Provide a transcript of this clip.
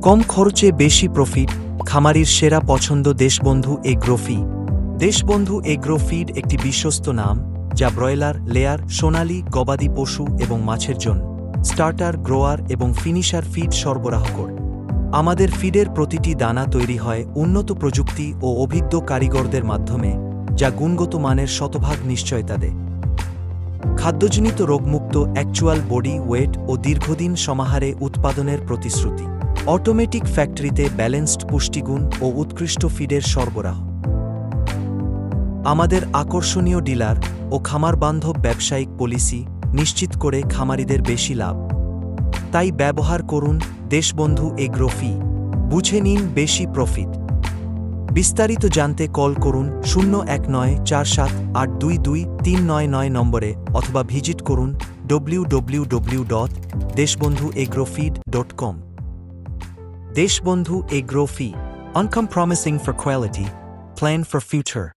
কম খরচে বেশি প্রফিট, খামারির সেরা পছন্দ Deshbandhu agro feed. Deshbandhu agro feed একটি বিশ্বস্ত নাম, যা ব্রয়লার, লেয়ার, সোনালী, গবাদি পশু এবং মাছের জন্য স্টার্টার, গ্রোয়ার এবং ফিনিশার ফিড সরবরাহ করে। আমাদের ফিডের প্রতিটি দানা তৈরি হয় উন্নত প্রযুক্তি ও অভিজ্ঞ কারিগরদের মাধ্যমে, যা গুণগত মানের শতভাগ নিশ্চয়তা দেয়। খাদ্যজনিত রোগমুক্ত, অ্যাকচুয়াল বডি ওয়েট ও দীর্ঘদিন সমাহারে উৎপাদনের প্রতিশ্রুতি। অটোমেটিক ফ্যাক্টরিতে ব্যালেন্সড পুষ্টিগুণ ও উৎকৃষ্ট ফিডের সরবরাহ। আমাদের আকর্ষণীয় ডিলার ও খামারবান্ধব ব্যবসায়িক পলিসি নিশ্চিত করে খামারিদের বেশি লাভ। তাই ব্যবহার করুন দেশবন্ধু এগ্রো ফিড। বুঝে নিন বেশি প্রফিট। বিস্তারিত জানতে কল করুন 01947822399 নম্বরে অথবা ভিজিট করুন www.deshbandhuagrofeed.com। Deshbandhu Agro Feed. Uncompromising for quality, plan for future.